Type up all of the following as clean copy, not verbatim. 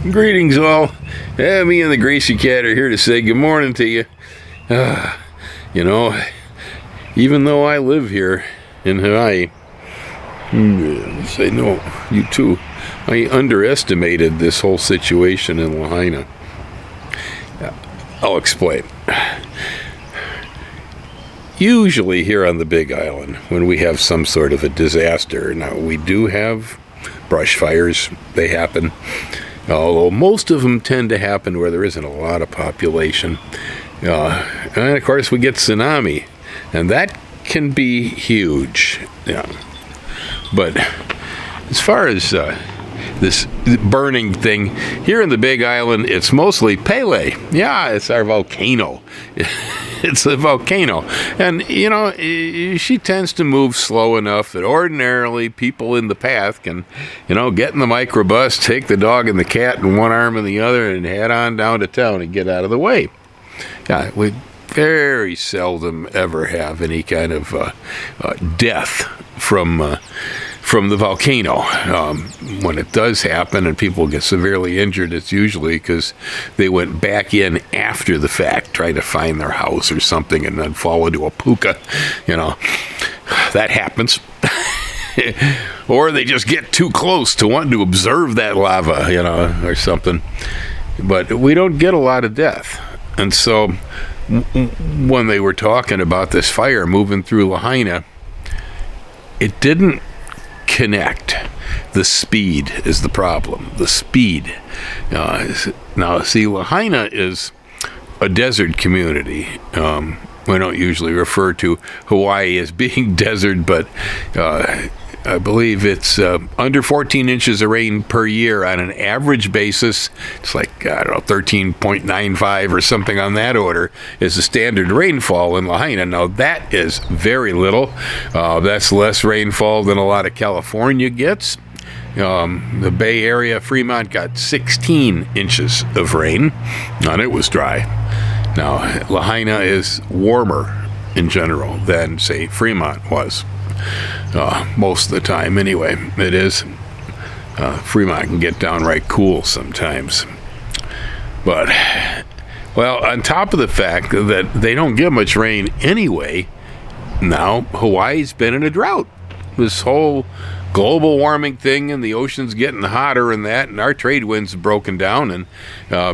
Greetings all. Me and the Gracie Cat are here to say good morning to you. You know, even though I live here in Hawaii, say no, you too, I underestimated this whole situation in Lahaina. I'll explain. Usually here on the Big Island, when we have some sort of a disaster, now we do have brush fires, they happen, although most of them tend to happen where there isn't a lot of population. And of course we get tsunami, and that can be huge. Yeah. But as far as this burning thing, here in the Big Island, it's mostly Pele. Yeah, it's our volcano. It's a volcano. And, you know, she tends to move slow enough that ordinarily people in the path can, you know, get in the microbus, take the dog and the cat in one arm and the other, and head on down to town and get out of the way. Yeah, we very seldom ever have any kind of death from the volcano. When it does happen and people get severely injured, it's usually because they went back in after the fact, trying to find their house or something, and then fall into a puka. You know, that happens. Or they just get too close to wanting to observe that lava, you know, or something. But we don't get a lot of death. And so when they were talking about this fire moving through Lahaina, it didn't connect. The speed is the problem. The speed. Now, see, Lahaina is a desert community. We don't usually refer to Hawaii as being desert, but I believe it's under 14 inches of rain per year on an average basis. It's like, I don't know, 13.95 or something on that order is the standard rainfall in Lahaina. Now, that is very little. That's less rainfall than a lot of California gets. The Bay Area, Fremont, got 16 inches of rain, and it was dry. Now, Lahaina is warmer in general than, say, Fremont was. Most of the time, anyway, it is. Fremont can get downright cool sometimes. But, well, on top of the fact that they don't get much rain anyway, now Hawaii's been in a drought. This whole global warming thing, and the ocean's getting hotter and that, and our trade wind's broken down, and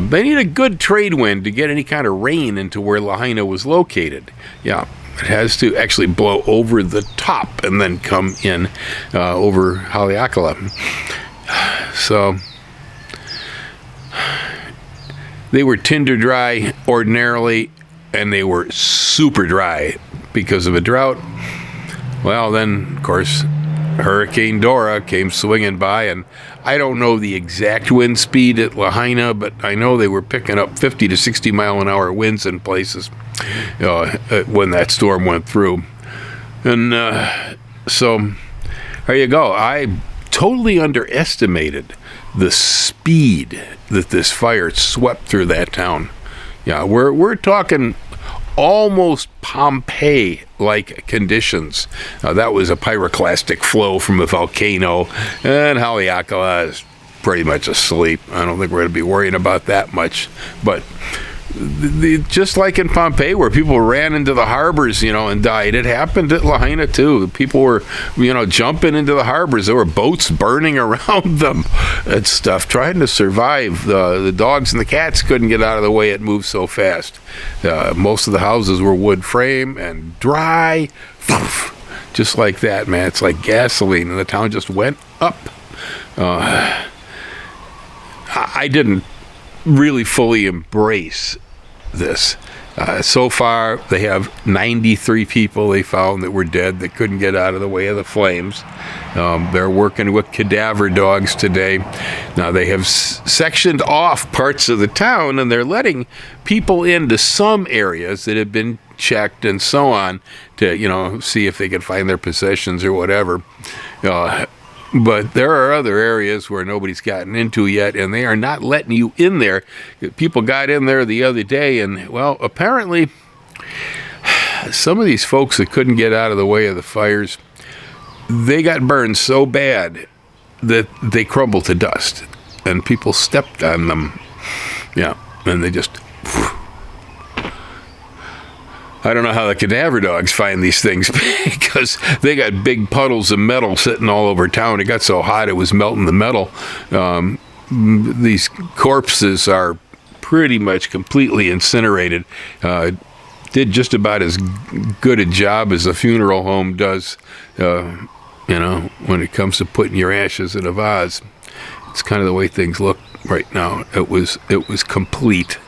they need a good trade wind to get any kind of rain into where Lahaina was located. Yeah. It has to actually blow over the top and then come in over Haleakala. So they were tinder dry ordinarily, and they were super dry because of a drought. Well, then, of course, Hurricane Dora came swinging by, and I don't know the exact wind speed at Lahaina, but I know they were picking up 50 to 60 mile an hour winds in places when that storm went through. And so there you go. I totally underestimated the speed that this fire swept through that town. Yeah, we're talking almost Pompeii-like conditions. That was a pyroclastic flow from a volcano, and Haleakala is pretty much asleep. I don't think we're going to be worrying about that much. But just like in Pompeii, where people ran into the harbors, you know, and died, it happened at Lahaina too. People were, you know, jumping into the harbors. There were boats burning around them and stuff, trying to survive. The dogs and the cats couldn't get out of the way. It moved so fast. Most of the houses were wood frame and dry, just like that, man. It's like gasoline, and the town just went up. I didn't really fully embrace this. So far, they have 93 people they found that were dead that couldn't get out of the way of the flames. They're working with cadaver dogs today. Now, they have sectioned off parts of the town, and they're letting people into some areas that have been checked and so on to, you know, see if they can find their possessions or whatever. But there are other areas where nobody's gotten into yet, and they are not letting you in there. People got in there the other day, and, well, apparently some of these folks that couldn't get out of the way of the fires, they got burned so bad that they crumbled to dust. and people stepped on them. Yeah, and they just... I don't know how the cadaver dogs find these things because they got big puddles of metal sitting all over town. It got so hot it was melting the metal. These corpses are pretty much completely incinerated. Did just about as good a job as a funeral home does, when it comes to putting your ashes in a vase. It's kind of the way things look right now. It was complete.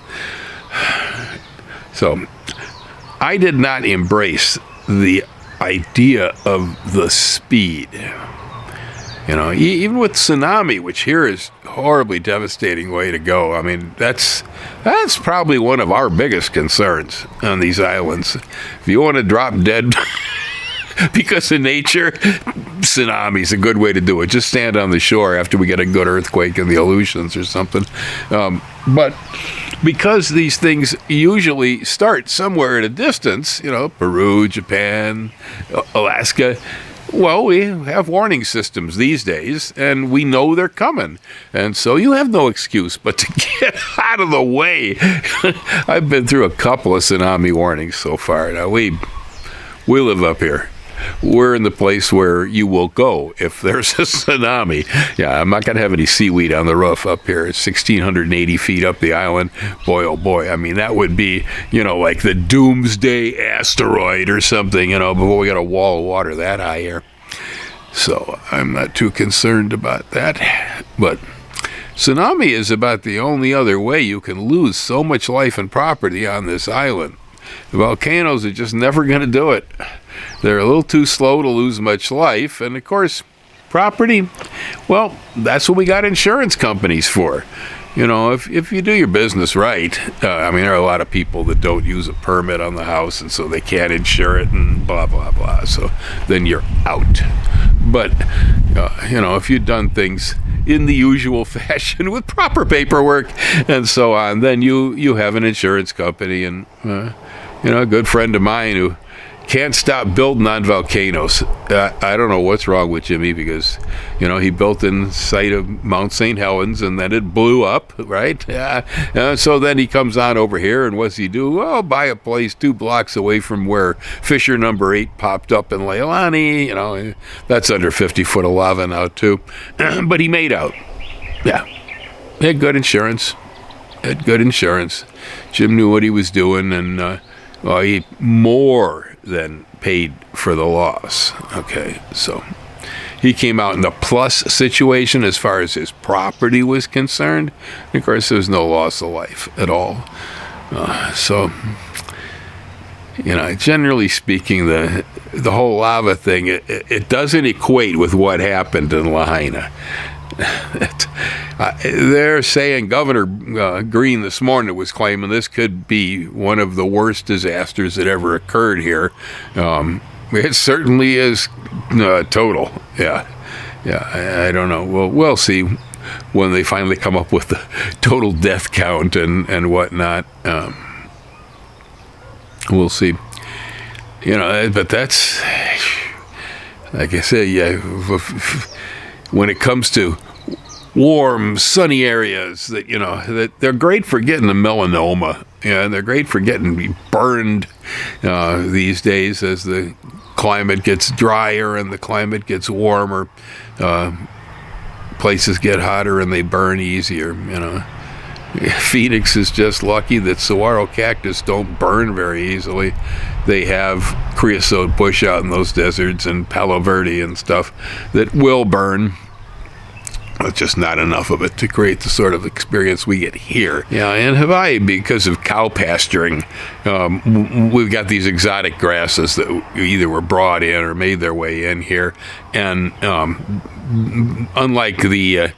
So I did not embrace the idea of the speed. Even with tsunami, which here is a horribly devastating way to go. I mean, that's probably one of our biggest concerns on these islands. If you want to drop dead because of nature, tsunami is a good way to do it. Just stand on the shore after we get a good earthquake in the Aleutians or something. But because these things usually start somewhere at a distance, Peru, Japan, Alaska, well, we have warning systems these days, and we know they're coming. And so you have no excuse but to get out of the way. I've been through a couple of tsunami warnings so far. Now, we live up here. We're in the place where you will go if there's a tsunami. Yeah, I'm not going to have any seaweed on the roof up here. It's 1,680 feet up the island. Boy, oh boy. I mean, that would be, like the doomsday asteroid or something, before we got a wall of water that high here. So I'm not too concerned about that. But tsunami is about the only other way you can lose so much life and property on this island. The volcanoes are just never going to do it. They're a little too slow to lose much life. And, of course, property, well, that's what we got insurance companies for. If you do your business right, there are a lot of people that don't use a permit on the house, and so they can't insure it and blah, blah, blah. So then you're out. But, if you've done things in the usual fashion with proper paperwork and so on, then you have an insurance company. And, a good friend of mine who can't stop building on volcanoes. I don't know what's wrong with Jimmy because, he built in sight of Mount St. Helens and then it blew up, right? So then he comes on over here and what's he do? Well, buy a place 2 blocks away from where Fissure number 8 popped up in Leilani. That's under 50 foot of lava now too. But he made out. Yeah. He had good insurance. Jim knew what he was doing and he more than paid for the loss. Okay, so he came out in the plus situation as far as his property was concerned. Of course, there was no loss of life at all. So, generally speaking, the whole lava thing, it doesn't equate with what happened in Lahaina. They're saying Governor Green this morning was claiming this could be one of the worst disasters that ever occurred here. It certainly is total. Yeah. I don't know. Well, we'll see when they finally come up with the total death count and whatnot. We'll see. But that's, like I said, yeah. When it comes to warm, sunny areas that they're great for getting the melanoma. And they're great for getting burned these days as the climate gets drier and the climate gets warmer. Places get hotter and they burn easier. Phoenix is just lucky that saguaro cactus don't burn very easily. They have creosote bush out in those deserts and Palo Verde and stuff that will burn. It's just not enough of it to create the sort of experience we get here. Yeah, in Hawaii, because of cow pasturing, we've got these exotic grasses that either were brought in or made their way in here. And unlike the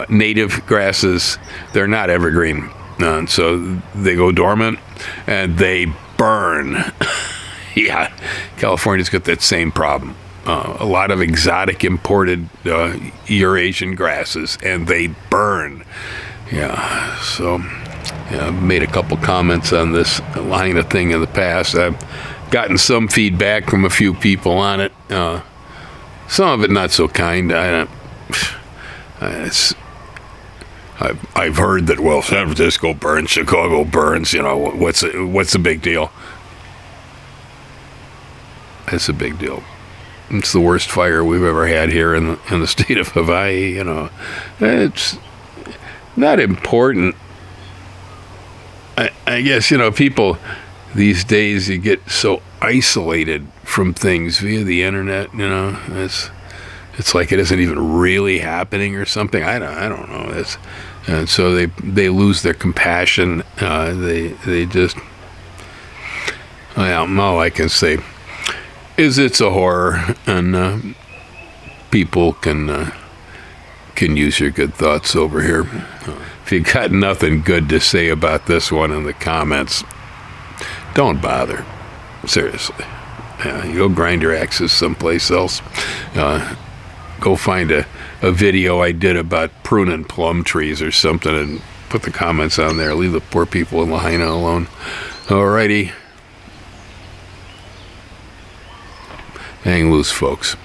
native grasses, they're not evergreen. And so they go dormant and they burn. Yeah, California's got that same problem. A lot of exotic imported Eurasian grasses, and they burn. Yeah, so I've made a couple comments on this Lahaina thing in the past. I've gotten some feedback from a few people on it. Some of it not so kind. I've heard that, well, San Francisco burns, Chicago burns. What's the big deal? It's a big deal. It's the worst fire we've ever had here in the state of Hawaii. It's not important. I guess people these days, you get so isolated from things via the internet. It's like it isn't even really happening or something. I don't know. And so they lose their compassion. They just, well, all I can say is it's a horror, and people can use your good thoughts over here. If you got nothing good to say about this one in the comments, don't bother. Seriously. You go grind your axes someplace else. Go find a video I did about pruning plum trees or something and put the comments on there. Leave the poor people in Lahaina alone. Alrighty. Hang loose, folks.